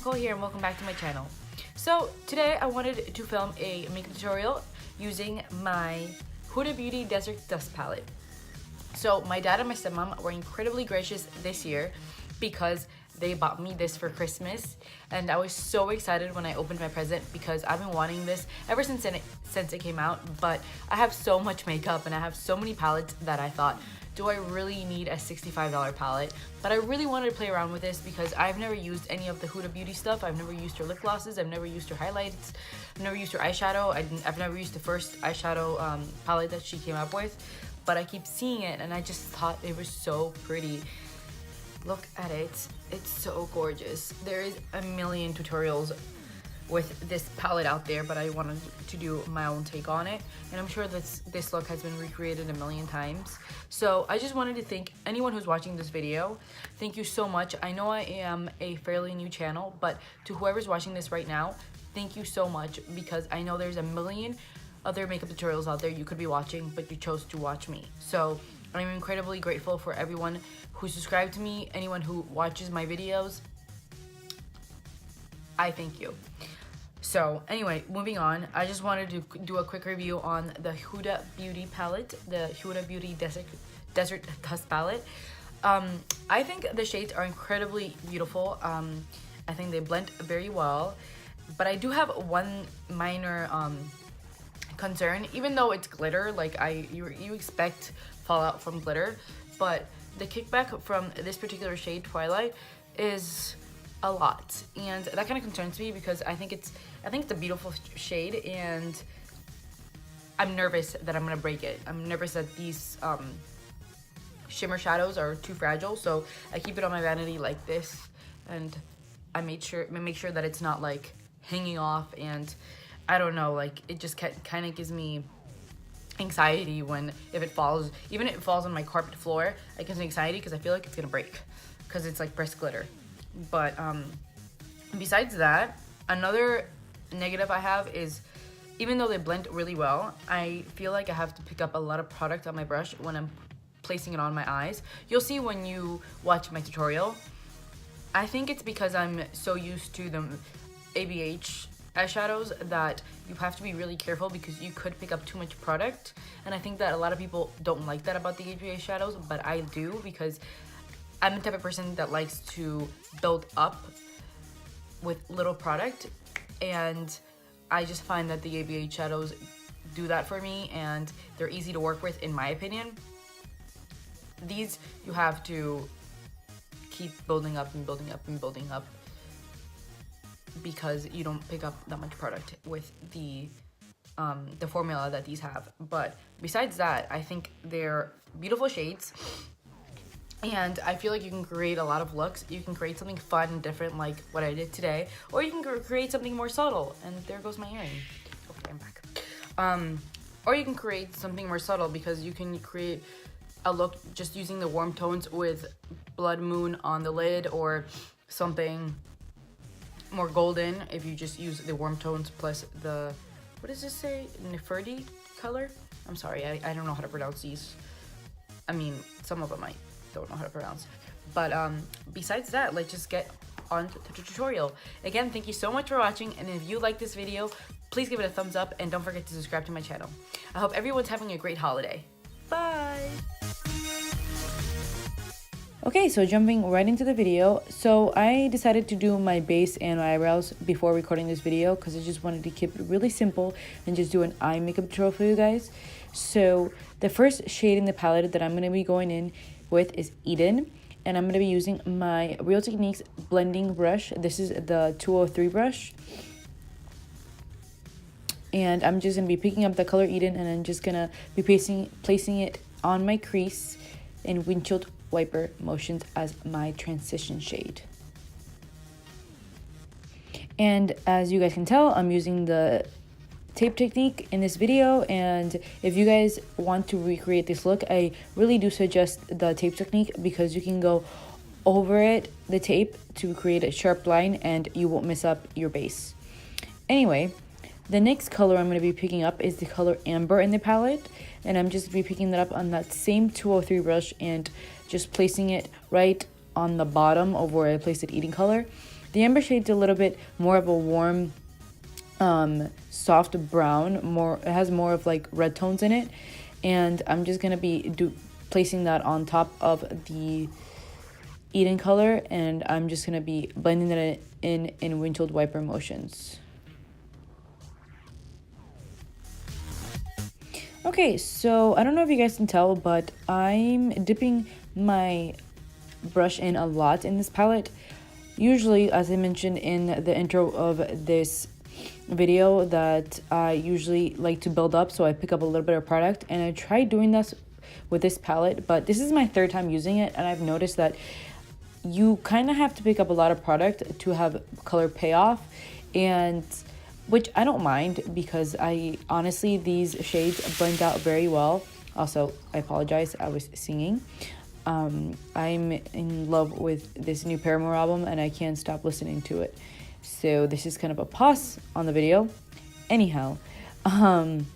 Nicole here and welcome back to my channel. So today I wanted to film a makeup tutorial using my Huda Beauty Desert Dust palette. So my dad and my stepmom were incredibly gracious this year because they bought me this for Christmas, and I was so excited when I opened my present because I've been wanting this ever since it came out. But I have so much makeup and I have so many palettes that I thought, do I really need a $65 palette? But I really wanted to play around with this because I've never used any of the Huda Beauty stuff. I've never used her lip glosses, I've never used her highlights, I've never used her eyeshadow, I've never used the first eyeshadow palette that she came up with. But I keep seeing it and I just thought it was so pretty. Look at it, it's so gorgeous. There is a million tutorials with this palette out there, but I wanted to do my own take on it, and I'm sure this look has been recreated a million times. So I just wanted to thank anyone who's watching this video. Thank you so much. I know I am a fairly new channel, but to whoever's watching this right now, thank you so much, because I know there's a million other makeup tutorials out there you could be watching, but you chose to watch me. So I'm incredibly grateful for everyone who subscribed to me, anyone who watches my videos. I thank you. So anyway, moving on, I just wanted to do a quick review on the Huda Beauty palette, the Huda Beauty Desert Dust palette. I think the shades are incredibly beautiful. I think they blend very well, but I do have one minor concern. Even though it's glitter, like you expect fallout from glitter, but the kickback from this particular shade, Twilight, is a lot, and that kind of concerns me because I think it's a beautiful shade, and I'm nervous that I'm gonna break it. I'm nervous that these shimmer shadows are too fragile, so I keep it on my vanity like this, and I make sure that it's not like hanging off, and I don't know, like it just kind of gives me anxiety if it falls, even if it falls on my carpet floor. It gives me anxiety because I feel like it's gonna break because it's like pressed glitter. But besides that, another negative I have is, even though they blend really well, I feel like I have to pick up a lot of product on my brush when I'm placing it on my eyes. You'll see when you watch my tutorial. I think it's because I'm so used to the ABH eyeshadows that you have to be really careful because you could pick up too much product, and I think that a lot of people don't like that about the ABH shadows, but I do, because I'm the type of person that likes to build up with little product, and I just find that the ABH shadows do that for me, and they're easy to work with in my opinion. These you have to keep building up and building up and building up because you don't pick up that much product with the formula that these have. But besides that, I think they're beautiful shades, and I feel like you can create a lot of looks. You can create something fun and different like what I did today, or you can create something more subtle, and there goes my earring. Okay, I'm back. Or you can create something more subtle because you can create a look just using the warm tones with Blood Moon on the lid, or something more golden if you just use the warm tones plus the, what does this say, Nefertiti color? I'm sorry, I don't know how to pronounce these. I mean, some of them I don't know how to pronounce. But besides that, let's just get on to the tutorial. Again, thank you so much for watching, and if you like this video, please give it a thumbs up and don't forget to subscribe to my channel. I hope everyone's having a great holiday. Bye! Okay, so jumping right into the video. So I decided to do my base and my eyebrows before recording this video because I just wanted to keep it really simple and just do an eye makeup tutorial for you guys. So the first shade in the palette that I'm going to be going in with is Eden, and I'm going to be using my Real Techniques blending brush. This is the 203 brush, and I'm just going to be picking up the color Eden, and I'm just going to be placing it on my crease in windshield wiper motions as my transition shade. And as you guys can tell, I'm using the tape technique in this video, and if you guys want to recreate this look, I really do suggest the tape technique because you can go over the tape to create a sharp line and you won't mess up your base. Anyway, the next color I'm going to be picking up is the color Amber in the palette, and I'm just going to be picking that up on that same 203 brush and just placing it right on the bottom of where I placed it Eden color. The amber shade's a little bit more of a warm, soft brown. It has more of like red tones in it, and I'm just gonna be placing that on top of the Eden color, and I'm just gonna be blending that in windshield wiper motions. Okay, so I don't know if you guys can tell, but I'm dipping my brush in a lot in this palette. Usually, as I mentioned in the intro of this video, that I usually like to build up, so I pick up a little bit of product, and I tried doing this with this palette, but this is my third time using it, and I've noticed that you kind of have to pick up a lot of product to have color payoff, and which I don't mind, because I honestly, these shades blend out very well. Also, I apologize, I was singing. I'm in love with this new Paramore album, and I can't stop listening to it. So this is kind of a pause on the video. Anyhow, I'm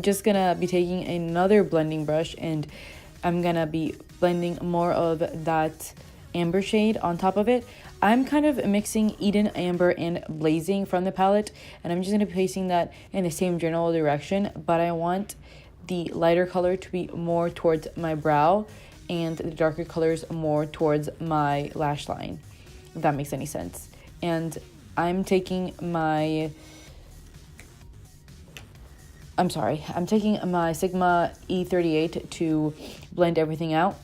just gonna be taking another blending brush, and I'm gonna be blending more of that amber shade on top of it. I'm kind of mixing Eden, Amber, and Blazing from the palette, and I'm just gonna be placing that in the same general direction, but I want the lighter color to be more towards my brow and the darker colors more towards my lash line, if that makes any sense. And I'm taking my Sigma E38 to blend everything out.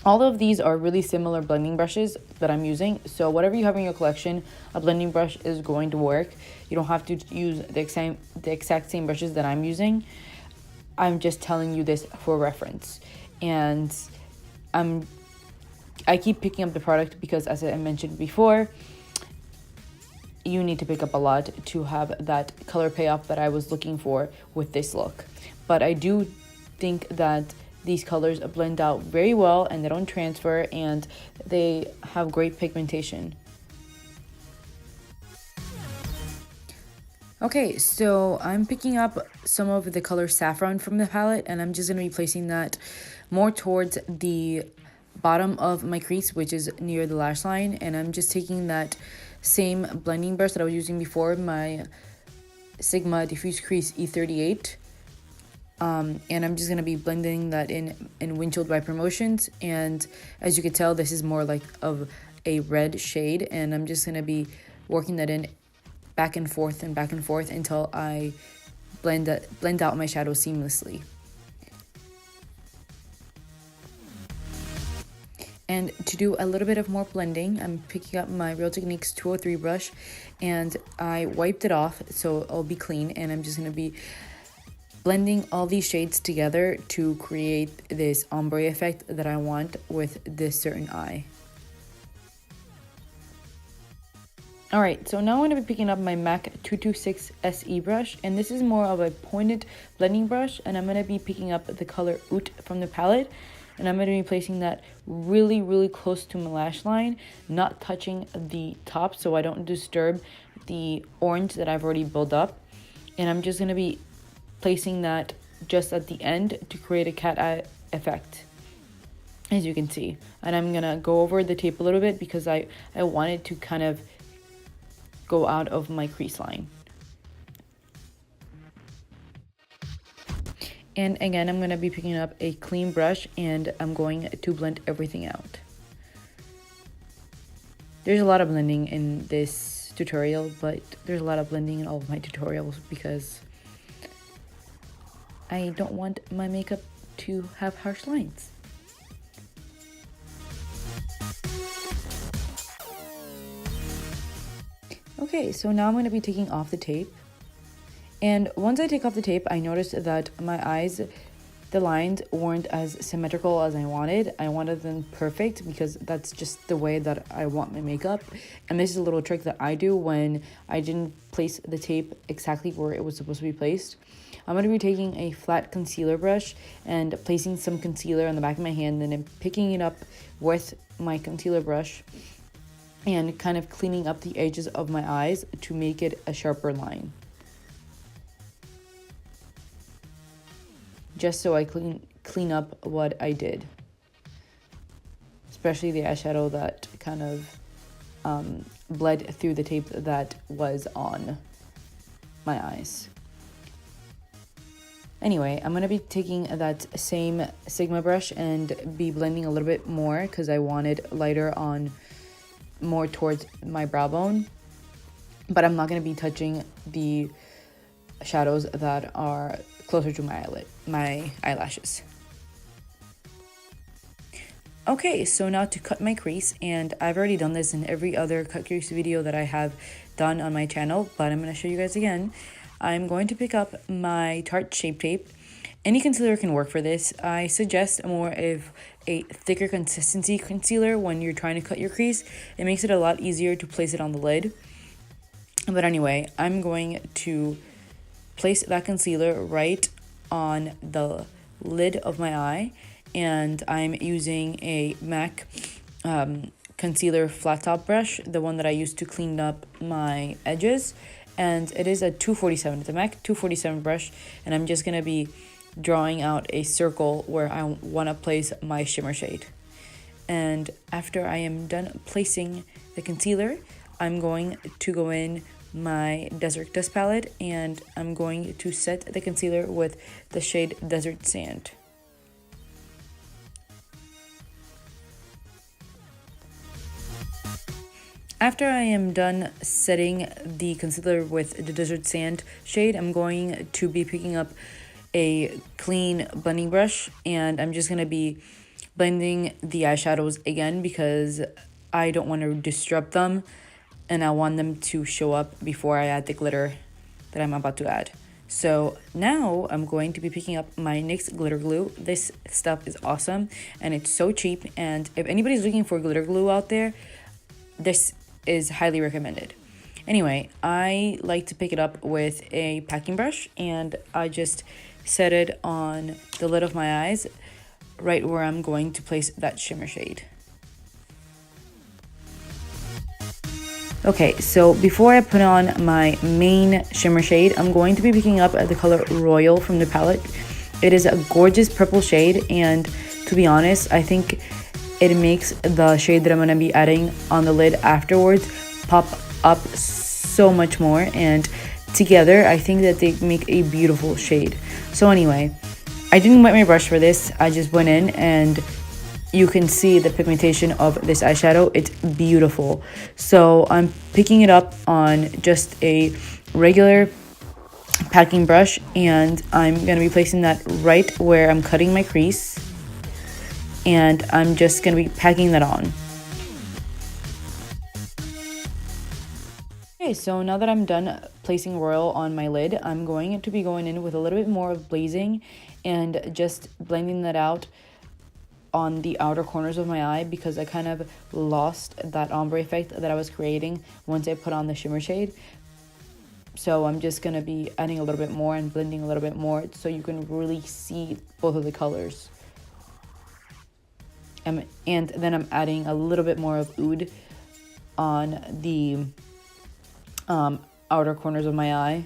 All of these are really similar blending brushes that I'm using, so whatever you have in your collection, a blending brush is going to work. You don't have to use the exact same brushes that I'm using. I'm just telling you this for reference. And I keep picking up the product because, as I mentioned before, you need to pick up a lot to have that color payoff that I was looking for with this look. But I do think that these colors blend out very well, and they don't transfer, and they have great pigmentation. Okay, so I'm picking up some of the color Saffron from the palette, and I'm just going to be placing that more towards the bottom of my crease, which is near the lash line. And I'm just taking that same blending brush that I was using before, my Sigma Diffuse Crease E38. And I'm just going to be blending that in windshield wiper motions. And as you can tell, this is more like of a red shade, and I'm just going to be working that in back and forth until I blend out my shadow seamlessly. And to do a little bit of more blending, I'm picking up my Real Techniques 203 brush, and I wiped it off so it'll be clean, and I'm just going to be blending all these shades together to create this ombre effect that I want with this certain eye. Alright, so now I'm going to be picking up my MAC 226 SE brush, and this is more of a pointed blending brush, and I'm going to be picking up the color Oot from the palette, and I'm going to be placing that really, really close to my lash line, not touching the top so I don't disturb the orange that I've already built up. And I'm just going to be placing that just at the end to create a cat eye effect, as you can see. And I'm going to go over the tape a little bit because I wanted to kind of go out of my crease line. And again, I'm going to be picking up a clean brush, and I'm going to blend everything out. There's a lot of blending in this tutorial, but there's a lot of blending in all of my tutorials because I don't want my makeup to have harsh lines. Okay, so now I'm going to be taking off the tape. And once I take off the tape, I noticed that my eyes, the lines weren't as symmetrical as I wanted. I wanted them perfect because that's just the way that I want my makeup. And this is a little trick that I do when I didn't place the tape exactly where it was supposed to be placed. I'm going to be taking a flat concealer brush and placing some concealer on the back of my hand, and then picking it up with my concealer brush and kind of cleaning up the edges of my eyes to make it a sharper line. Just so I clean up what I did. Especially the eyeshadow that kind of bled through the tape that was on my eyes. Anyway, I'm going to be taking that same Sigma brush and be blending a little bit more because I wanted lighter on more towards my brow bone. But I'm not going to be touching the shadows that are closer to my eyelashes. Okay, so now to cut my crease, and I've already done this in every other cut crease video that I have done on my channel, but I'm going to show you guys again. I'm going to pick up my Tarte Shape Tape. Any concealer can work for this. I suggest more of a thicker consistency concealer when you're trying to cut your crease. It makes it a lot easier to place it on the lid. But anyway, I'm going to place that concealer right on the lid of my eye, and I'm using a MAC concealer flat top brush, the one that I used to clean up my edges, and it is a 247. It's a MAC 247 brush, and I'm just gonna be drawing out a circle where I want to place my shimmer shade. And after I am done placing the concealer, I'm going to go in my Desert Dust palette, and I'm going to set the concealer with the shade Desert Sand. After I am done setting the concealer with the Desert Sand shade, I'm going to be picking up a clean blending brush, and I'm just going to be blending the eyeshadows again because I don't want to disrupt them, and I want them to show up before I add the glitter that I'm about to add. So now I'm going to be picking up my NYX glitter glue. This stuff is awesome and it's so cheap, and if anybody's looking for glitter glue out there, this is highly recommended. Anyway, I like to pick it up with a packing brush, and I just set it on the lid of my eyes right where I'm going to place that shimmer shade. Okay, so before I put on my main shimmer shade, I'm going to be picking up the color Royal from the palette. It is a gorgeous purple shade, and to be honest, I think it makes the shade that I'm going to be adding on the lid afterwards pop up so much more, and together I think that they make a beautiful shade. So anyway, I didn't wet my brush for this. I just went in, and you can see the pigmentation of this eyeshadow. It's beautiful. So I'm picking it up on just a regular packing brush, and I'm going to be placing that right where I'm cutting my crease, and I'm just going to be packing that on. Okay, so now that I'm done placing Royal on my lid, I'm going to be going in with a little bit more of Blazing and just blending that out on the outer corners of my eye, because I kind of lost that ombre effect that I was creating once I put on the shimmer shade. So I'm just going to be adding a little bit more and blending a little bit more so you can really see both of the colors. And then I'm adding a little bit more of Oud on the outer corners of my eye,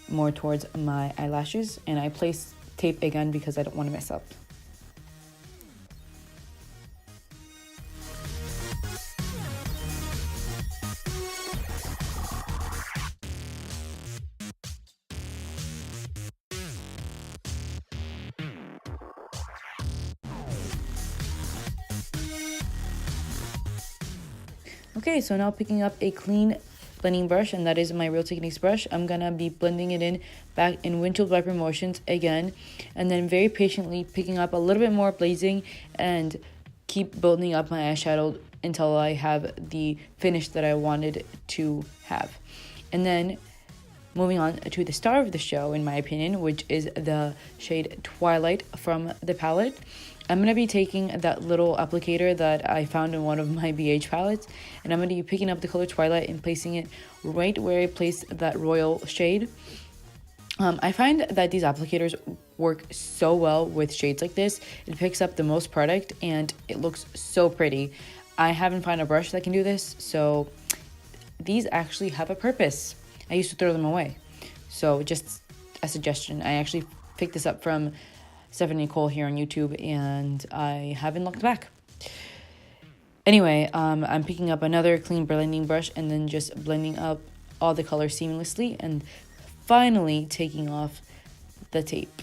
more towards my eyelashes. And I place tape again because I don't want to mess up. Okay, so now picking up a clean blending brush, and that is my Real Techniques brush. I'm gonna be blending it in back in windshield wiper motions again, and then very patiently picking up a little bit more Blazing and keep building up my eyeshadow until I have the finish that I wanted to have. And then moving on to the star of the show, in my opinion, which is the shade Twilight from the palette. I'm going to be taking that little applicator that I found in one of my BH palettes, and I'm going to be picking up the color Twilight and placing it right where I placed that Royal shade. I find that these applicators work so well with shades like this. It picks up the most product and it looks so pretty. I haven't found a brush that can do this, so these actually have a purpose. I used to throw them away. So just a suggestion. I actually picked this up from Stephanie Cole here on YouTube, and I haven't looked back. Anyway, I'm picking up another clean blending brush and then just blending up all the colors seamlessly and finally taking off the tape.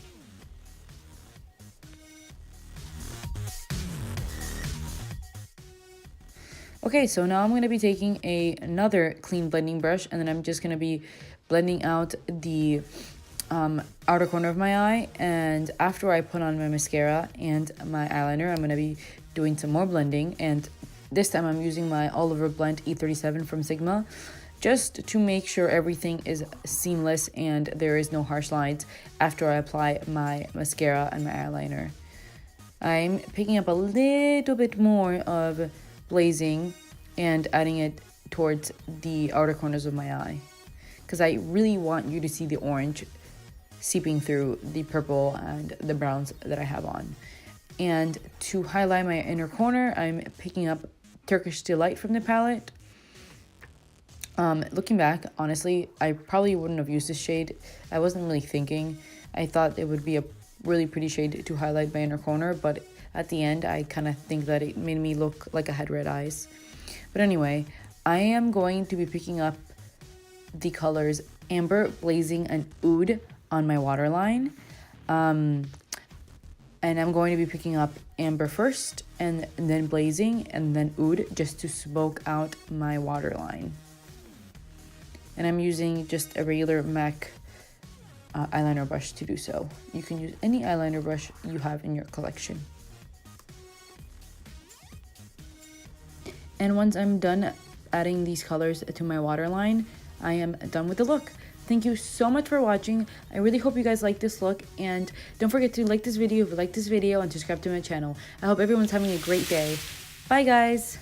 Okay, so now I'm going to be taking another clean blending brush and then I'm just going to be blending out the outer corner of my eye, and after I put on my mascara and my eyeliner, I'm going to be doing some more blending, and this time I'm using my Oliver Blend E37 from Sigma just to make sure everything is seamless and there is no harsh lines after I apply my mascara and my eyeliner. I'm picking up a little bit more of blazing and adding it towards the outer corners of my eye because I really want you to see the orange seeping through the purple and the browns that I have on. And to highlight my inner corner, I'm picking up Turkish Delight from the palette. Looking back, honestly, I probably wouldn't have used this shade. I wasn't really thinking. I thought it would be a really pretty shade to highlight my inner corner, but at the end, I kind of think that it made me look like I had red eyes. But anyway, I am going to be picking up the colors Amber, Blazing, and Oud on my waterline. And I'm going to be picking up Amber first, and then Blazing, and then Oud, just to smoke out my waterline. And I'm using just a regular MAC eyeliner brush to do so. You can use any eyeliner brush you have in your collection. And once I'm done adding these colors to my waterline, I am done with the look. Thank you so much for watching. I really hope you guys like this look, and don't forget to like this video if you like this video and subscribe to my channel. I hope everyone's having a great day. Bye guys!